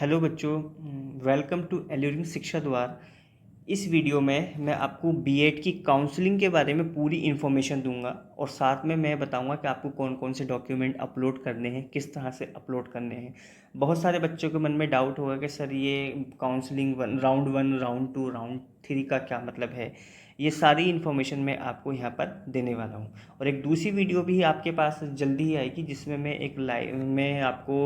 Hello बच्चों, welcome to alluring शिक्षा द्वार। इस वीडियो में मैं आपको बीएड की काउंसलिंग के बारे में पूरी इन्फॉर्मेशन दूंगा और साथ में मैं बताऊंगा कि आपको कौन कौन से डॉक्यूमेंट अपलोड करने हैं, किस तरह से अपलोड करने हैं। बहुत सारे बच्चों के मन में डाउट होगा कि सर ये counselling one, round to, round three का क्या मतलब है। ये सारी इन्फॉर्मेशन मैं आपको यहाँ पर देने वाला हूँ और एक दूसरी वीडियो भी आपके पास जल्दी ही आएगी जिसमें मैं एक लाइव में आपको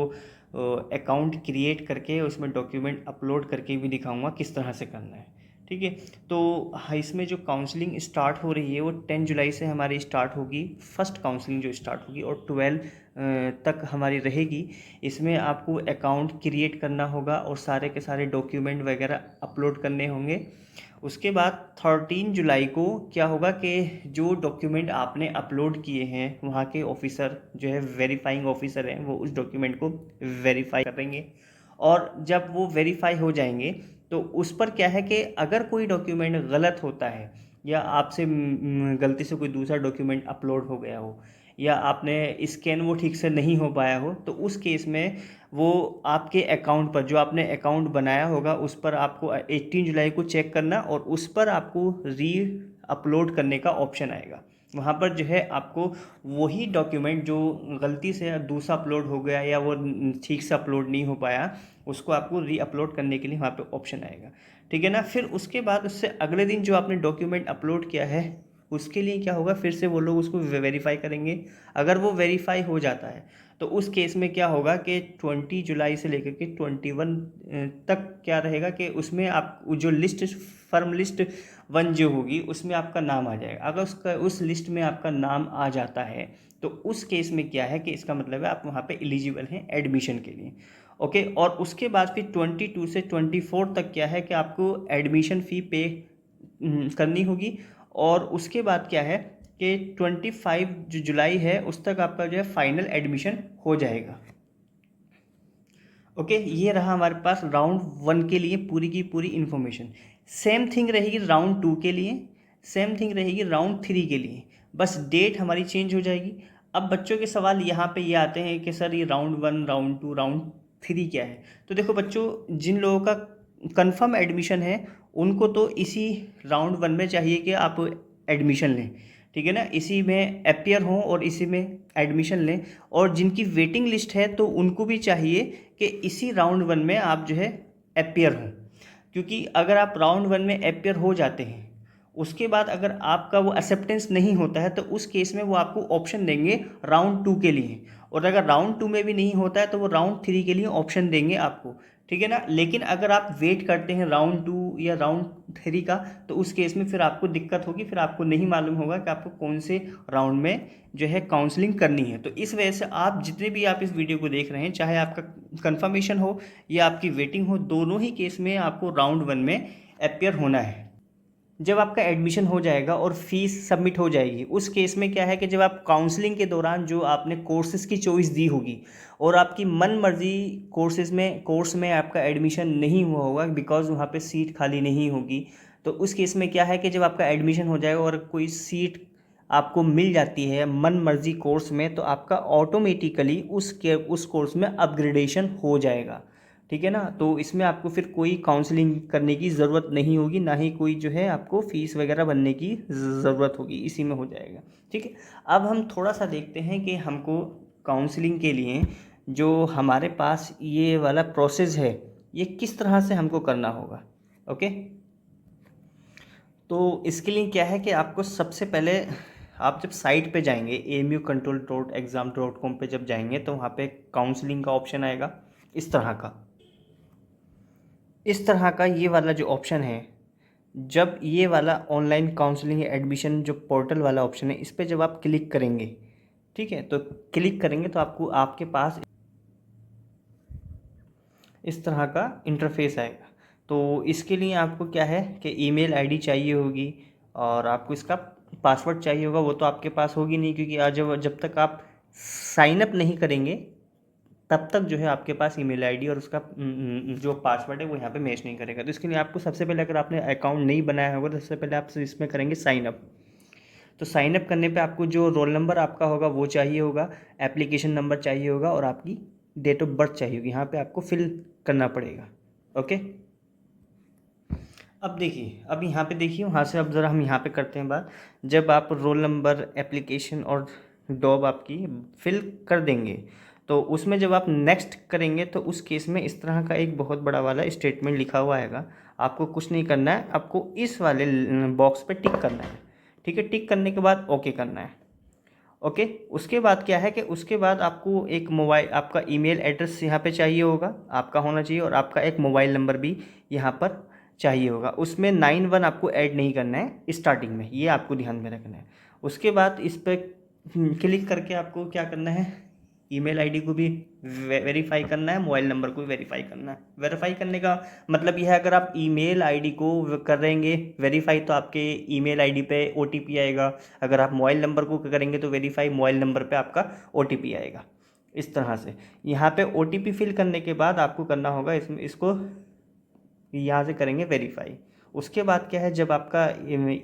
अकाउंट क्रिएट करके उसमें डॉक्यूमेंट अपलोड करके भी दिखाऊंगा किस तरह से करना है। ठीक है, तो इसमें जो काउंसलिंग स्टार्ट हो रही है वो 10 जुलाई से हमारी स्टार्ट होगी। फर्स्ट काउंसलिंग जो स्टार्ट होगी और 12 तक हमारी रहेगी। इसमें आपको अकाउंट क्रिएट करना होगा और सारे के सारे डॉक्यूमेंट वगैरह अपलोड करने होंगे। उसके बाद 13 जुलाई को क्या होगा कि जो डॉक्यूमेंट आपने अपलोड किए हैं वहाँ के ऑफिसर जो है वेरीफाइंग ऑफिसर हैं वो उस डॉक्यूमेंट को वेरीफाई करेंगे और जब वो वेरीफाई हो जाएंगे तो उस पर क्या है कि अगर कोई डॉक्यूमेंट गलत होता है या आपसे गलती से कोई दूसरा डॉक्यूमेंट अपलोड हो गया हो या आपने स्कैन वो ठीक से नहीं हो पाया हो तो उस केस में वो आपके अकाउंट पर जो आपने अकाउंट बनाया होगा उस पर आपको 18 जुलाई को चेक करना और उस पर आपको री अपलोड करने का ऑप्शन आएगा। वहाँ पर जो है आपको वही डॉक्यूमेंट जो गलती से दूसरा अपलोड हो गया या वो ठीक से अपलोड नहीं हो पाया उसको आपको री अपलोड करने के लिए वहाँ पे ऑप्शन आएगा। ठीक है ना। फिर उसके बाद उससे अगले दिन जो आपने डॉक्यूमेंट अपलोड किया है उसके लिए क्या होगा, फिर से वो लोग उसको वेरीफाई करेंगे। अगर वो वेरीफाई हो जाता है तो उस केस में क्या होगा कि 20 जुलाई से लेकर के 21 तक क्या रहेगा कि उसमें आप जो लिस्ट फर्म लिस्ट वन जो होगी उसमें आपका नाम आ जाएगा। अगर उस लिस्ट में आपका नाम आ जाता है तो उस केस में क्या है कि इसका मतलब है आप वहाँ पे एलिजिबल हैं एडमिशन के लिए। ओके, और उसके बाद फिर 22 से 24 तक क्या है कि आपको एडमिशन फ़ी पे करनी होगी। और उसके बाद क्या है कि 25 जो जुलाई है उस तक आपका जो है फाइनल एडमिशन हो जाएगा। ओके, ये रहा हमारे पास राउंड वन के लिए पूरी की पूरी इन्फॉर्मेशन। सेम थिंग रहेगी राउंड टू के लिए, सेम थिंग रहेगी राउंड थ्री के लिए, बस डेट हमारी चेंज हो जाएगी। अब बच्चों के सवाल यहाँ पे ये आते हैं कि सर ये round one, round to, round three क्या है। तो देखो बच्चों, जिन लोगों का कंफर्म एडमिशन है उनको तो इसी राउंड वन में चाहिए कि आप एडमिशन लें। ठीक है ना, इसी में अपियर हों और इसी में एडमिशन लें। और जिनकी वेटिंग लिस्ट है तो उनको भी चाहिए कि इसी राउंड वन में आप जो है अपियर हों। क्योंकि अगर आप राउंड वन में अपियर हो जाते हैं उसके बाद अगर आपका वो एक्सेप्टेंस नहीं होता है तो उस केस में वो आपको ऑप्शन देंगे राउंड टू के लिए। और अगर राउंड टू में भी नहीं होता है तो वो राउंड थ्री के लिए ऑप्शन देंगे आपको। ठीक है ना। लेकिन अगर आप वेट करते हैं राउंड टू या राउंड थ्री का तो उस केस में फिर आपको दिक्कत होगी, फिर आपको नहीं मालूम होगा कि आपको कौन से राउंड में जो है काउंसलिंग करनी है। तो इस वजह से आप जितने भी आप इस वीडियो को देख रहे हैं, चाहे आपका कंफर्मेशन हो या आपकी वेटिंग हो, दोनों ही केस में आपको राउंड वन में अपियर होना है। जब आपका एडमिशन हो जाएगा और फीस सबमिट हो जाएगी उस केस में क्या है कि जब आप काउंसलिंग के दौरान जो आपने कोर्सेज की चॉइस दी होगी और आपकी मन मर्जी कोर्स में आपका एडमिशन नहीं हुआ होगा बिकॉज वहाँ पे सीट खाली नहीं होगी, तो उस केस में क्या है कि जब आपका एडमिशन हो जाएगा और कोई सीट आपको मिल जाती है मन मर्जी कोर्स में तो आपका ऑटोमेटिकली उस कोर्स में अपग्रेडेशन हो जाएगा। ठीक है ना। तो इसमें आपको फिर कोई काउंसलिंग करने की ज़रूरत नहीं होगी, ना ही कोई जो है आपको फ़ीस वगैरह भरने की ज़रूरत होगी, इसी में हो जाएगा। ठीक है। अब हम थोड़ा सा देखते हैं कि हमको काउंसलिंग के लिए जो हमारे पास ये वाला प्रोसेस है ये किस तरह से हमको करना होगा। ओके, तो इसके लिए क्या है कि आपको सबसे पहले आप जब साइट पे जाएंगे amucontrol.exam.com पे जब जाएंगे तो वहाँ पे काउंसलिंग का ऑप्शन आएगा इस तरह का ये वाला जो ऑप्शन है। जब ये वाला ऑनलाइन काउंसलिंग एडमिशन जो पोर्टल वाला ऑप्शन है इस पर जब आप क्लिक करेंगे, ठीक है, तो क्लिक करेंगे तो आपको आपके पास इस तरह का इंटरफेस आएगा। तो इसके लिए आपको क्या है कि ईमेल आईडी चाहिए होगी और आपको इसका पासवर्ड चाहिए होगा। वो तो आपके पास होगी नहीं क्योंकि आज जब तक आप साइन अप नहीं करेंगे तब तक जो है आपके पास ईमेल आईडी और उसका जो पासवर्ड है वो यहाँ पे मैच नहीं करेगा। तो इसके लिए आपको सबसे पहले, अगर आपने अकाउंट नहीं बनाया होगा तो सबसे पहले आप इसमें करेंगे साइन अप। तो साइन अप करने पे आपको जो रोल नंबर आपका होगा वो चाहिए होगा, एप्लीकेशन नंबर चाहिए होगा और आपकी डेट ऑफ बर्थ चाहिए होगी, यहाँ पे आपको फिल करना पड़ेगा। ओके, अब देखिए, अब यहाँ पे देखिए, वहाँ से अब ज़रा हम यहाँ पे करते हैं बात। जब आप रोल नंबर, एप्लीकेशन और जॉब आपकी फिल कर देंगे, तो उसमें जब आप नेक्स्ट करेंगे तो उस केस में इस तरह का एक बहुत बड़ा वाला स्टेटमेंट लिखा हुआ आएगा। आपको कुछ नहीं करना है, आपको इस वाले बॉक्स पे टिक करना है। ठीक है, टिक करने के बाद ओके करना है। ओके, उसके बाद क्या है कि उसके बाद आपको एक मोबाइल, आपका ईमेल एड्रेस यहाँ पे चाहिए होगा, आपका होना चाहिए, और आपका एक मोबाइल नंबर भी यहाँ पर चाहिए होगा। उसमें 91 आपको ऐड नहीं करना है स्टार्टिंग में, ये आपको ध्यान में रखना है। उसके बाद इस पर क्लिक करके आपको क्या करना है, ईमेल आईडी को भी वेरीफाई करना है, मोबाइल नंबर को भी वेरीफाई करना है। वेरीफाई करने का मतलब यह है, अगर आप ईमेल आईडी को करेंगे वेरीफाई तो आपके ईमेल आईडी पे ओटीपी आएगा। अगर आप मोबाइल नंबर को करेंगे तो वेरीफाई मोबाइल नंबर पे आपका ओटीपी आएगा। इस तरह से यहाँ पे ओटीपी फिल करने के बाद आपको करना होगा इसको यहाँ से करेंगे वेरीफाई। उसके बाद क्या है, जब आपका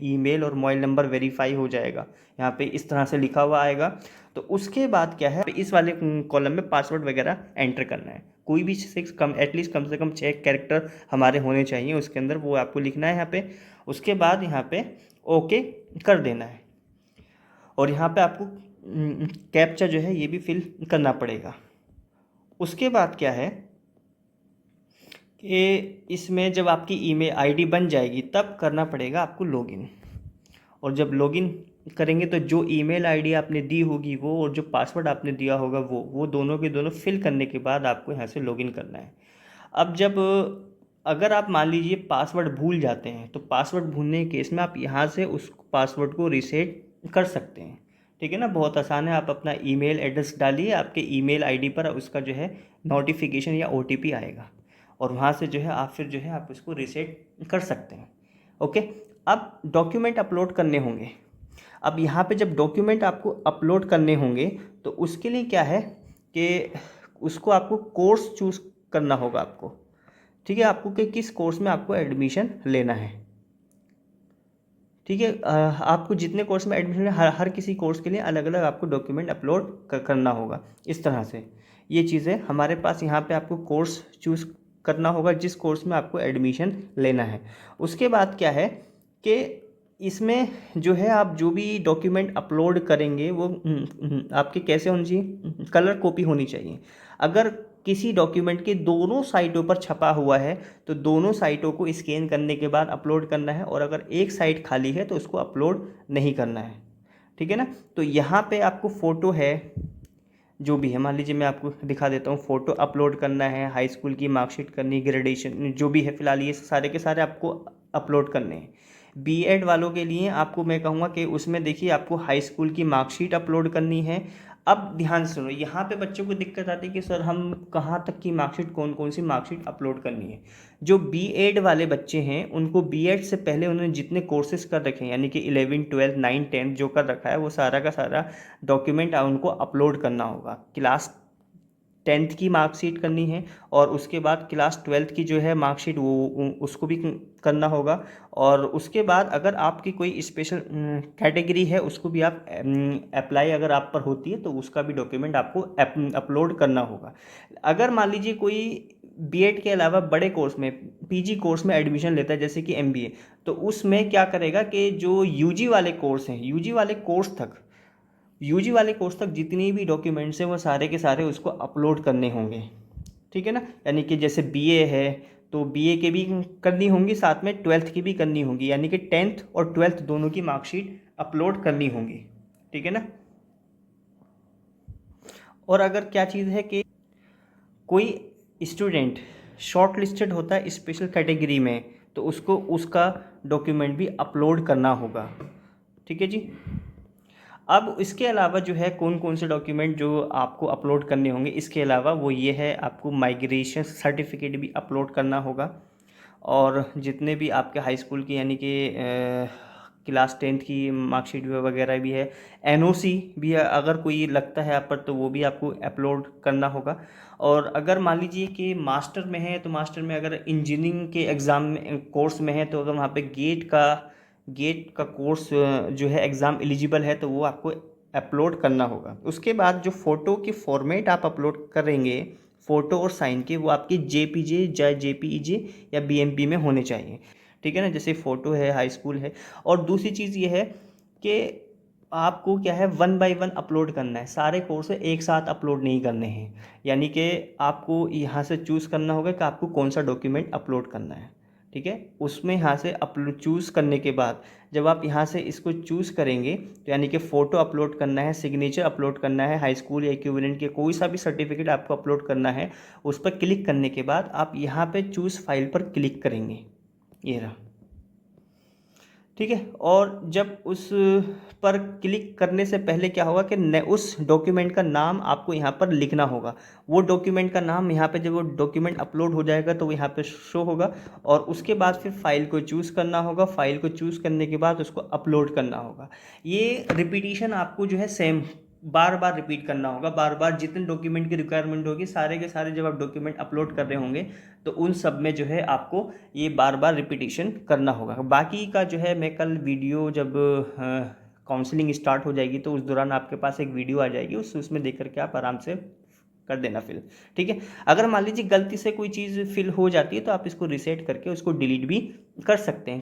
ईमेल और मोबाइल नंबर वेरीफाई हो जाएगा, यहाँ पे इस तरह से लिखा हुआ आएगा, तो उसके बाद क्या है, इस वाले कॉलम में पासवर्ड वगैरह एंटर करना है। कोई भी 6 कम एटलीस्ट कम से कम 6 कैरेक्टर हमारे होने चाहिए उसके अंदर, वो आपको लिखना है यहाँ पे। उसके बाद यहाँ पे ओके कर देना है, और यहाँ पे आपको कैप्चा जो है ये भी फिल करना पड़ेगा। उसके बाद क्या है कि इसमें जब आपकी ईमेल आईडी बन जाएगी तब करना पड़ेगा आपको लॉगिन। और जब लॉगिन करेंगे तो जो ईमेल आईडी आपने दी होगी वो, और जो पासवर्ड आपने दिया होगा वो दोनों के दोनों फिल करने के बाद आपको यहाँ से लॉगिन करना है। अब जब अगर आप मान लीजिए पासवर्ड भूल जाते हैं, तो पासवर्ड भूलने के केस में आप यहाँ से उस पासवर्ड को रीसेट कर सकते हैं। ठीक है ना, बहुत आसान है। आप अपना ईमेल एड्रेस डालिए, आपके ईमेल आईडी पर उसका जो है नोटिफिकेशन या ओटीपी आएगा, और वहाँ से जो है आप फिर जो है आप उसको रीसेट कर सकते हैं। ओके, अब डॉक्यूमेंट अपलोड करने होंगे। अब यहाँ पे जब डॉक्यूमेंट आपको अपलोड करने होंगे तो उसके लिए क्या है कि उसको आपको कोर्स चूज़ करना होगा आपको। ठीक है, आपको कि किस कोर्स में आपको एडमिशन लेना है। ठीक है, आपको जितने कोर्स में एडमिशन हर किसी कोर्स के लिए अलग अलग आपको डॉक्यूमेंट अपलोड करना होगा। इस तरह से ये चीज़ें हमारे पास यहाँ पे आपको कोर्स चूज़ करना होगा जिस कोर्स में आपको एडमिशन लेना है। उसके बाद क्या है कि इसमें जो है आप जो भी डॉक्यूमेंट अपलोड करेंगे वो आपके कैसे होनी चाहिए, कलर कॉपी होनी चाहिए। अगर किसी डॉक्यूमेंट के दोनों साइटों पर छपा हुआ है तो दोनों साइटों को स्कैन करने के बाद अपलोड करना है, और अगर एक साइट खाली है तो उसको अपलोड नहीं करना है। ठीक है ना, तो यहाँ पे आपको फ़ोटो है जो भी है, मान लीजिए मैं आपको दिखा देता हूँ। फ़ोटो अपलोड करना है, हाई स्कूल की मार्कशीट करनी, ग्रेजुएशन जो भी है फ़िलहाल ये सारे के सारे आपको अपलोड करने हैं। बीएड वालों के लिए आपको मैं कहूँगा कि उसमें देखिए आपको हाई स्कूल की मार्कशीट अपलोड करनी है। अब ध्यान से सुनो, यहाँ पे बच्चों को दिक्कत आती है कि सर हम कहाँ तक की मार्कशीट, कौन कौन सी मार्कशीट अपलोड करनी है। जो बीएड वाले बच्चे हैं उनको बीएड से पहले उन्होंने जितने कोर्सेज कर रखे हैं, यानी कि 11, 12, 9, 10 जो कर रखा है, वो सारा का सारा डॉक्यूमेंट उनको अपलोड करना होगा। क्लास 10th की मार्कशीट करनी है, और उसके बाद क्लास 12th की जो है मार्कशीट वो उसको भी करना होगा। और उसके बाद अगर आपकी कोई स्पेशल कैटेगरी है उसको भी आप अप्लाई अगर आप पर होती है तो उसका भी डॉक्यूमेंट आपको अपलोड करना होगा। अगर मान लीजिए कोई बीएड के अलावा बड़े कोर्स में, पीजी कोर्स में एडमिशन लेता है जैसे कि एमबीए, तो उसमें क्या करेगा कि जो यूजी वाले कोर्स हैं, यूजी वाले कोर्स तक जितनी भी डॉक्यूमेंट्स हैं वो सारे के सारे उसको अपलोड करने होंगे। ठीक है ना, यानी कि जैसे बीए है तो बीए के भी करनी होंगी, साथ में 12th की भी करनी होंगी, यानी कि 10th और 12th दोनों की मार्कशीट अपलोड करनी होंगी। ठीक है ना, और अगर क्या चीज़ है कि कोई स्टूडेंट शॉर्ट लिस्टेड होता है स्पेशल कैटेगरी में, तो उसको उसका डॉक्यूमेंट भी अपलोड करना होगा। ठीक है जी। अब इसके अलावा जो है कौन कौन से डॉक्यूमेंट जो आपको अपलोड करने होंगे, इसके अलावा वो ये है, आपको माइग्रेशन सर्टिफिकेट भी अपलोड करना होगा, और जितने भी आपके हाई स्कूल की यानी कि क्लास 10th की मार्कशीट वगैरह भी है, एनओसी भी है, अगर कोई लगता है आप पर तो वो भी आपको अपलोड करना होगा। और अगर मान लीजिए कि मास्टर में है तो मास्टर में अगर इंजीनियरिंग के एग्ज़ाम में कोर्स में है तो अगर वहाँ पे गेट का कोर्स जो है एग्ज़ाम एलिजिबल है तो वो आपको अपलोड करना होगा। उसके बाद जो फ़ोटो की फॉर्मेट आप अपलोड करेंगे फ़ोटो और साइन के वो आपके जेपीजे या जेपीईजे या बीएमपी में होने चाहिए, ठीक है ना। जैसे फ़ोटो है, हाई स्कूल है। और दूसरी चीज़ ये है कि आपको क्या है 1 बाय 1 अपलोड करना है, सारे कोर्स एक साथ अपलोड नहीं करने हैं। यानी कि आपको यहाँ से चूज़ करना होगा कि आपको कौन सा डॉक्यूमेंट अपलोड करना है, ठीक है। उसमें यहाँ से अपलोड चूज़ करने के बाद जब आप यहाँ से इसको चूज़ करेंगे तो यानी कि फ़ोटो अपलोड करना है, सिग्नेचर अपलोड करना है, हाई स्कूल या इक्विवेलेंट के कोई सा भी सर्टिफिकेट आपको अपलोड करना है। उस पर क्लिक करने के बाद आप यहाँ पे चूज़ फाइल पर क्लिक करेंगे, ये रहा, ठीक है। और जब उस पर क्लिक करने से पहले क्या होगा कि उस डॉक्यूमेंट का नाम आपको यहाँ पर लिखना होगा। वो डॉक्यूमेंट का नाम यहाँ पे जब वो डॉक्यूमेंट अपलोड हो जाएगा तो वो यहाँ पे शो होगा। और उसके बाद फिर फाइल को चूज़ करना होगा, फाइल को चूज़ करने के बाद उसको अपलोड करना होगा। ये रिपीटिशन आपको जो है सेम बार बार रिपीट करना होगा, बार बार जितने डॉक्यूमेंट की रिक्वायरमेंट होगी सारे के सारे जब आप डॉक्यूमेंट अपलोड कर रहे होंगे तो उन सब में जो है आपको ये बार बार रिपीटिशन करना होगा। बाकी का जो है मैं कल वीडियो जब काउंसलिंग स्टार्ट हो जाएगी तो उस दौरान आपके पास एक वीडियो आ जाएगी, उसमें देख करके आप आराम से कर देना फिल, ठीक है। अगर मान लीजिए गलती से कोई चीज़ फिल हो जाती है तो आप इसको रिसेट करके उसको डिलीट भी कर सकते हैं।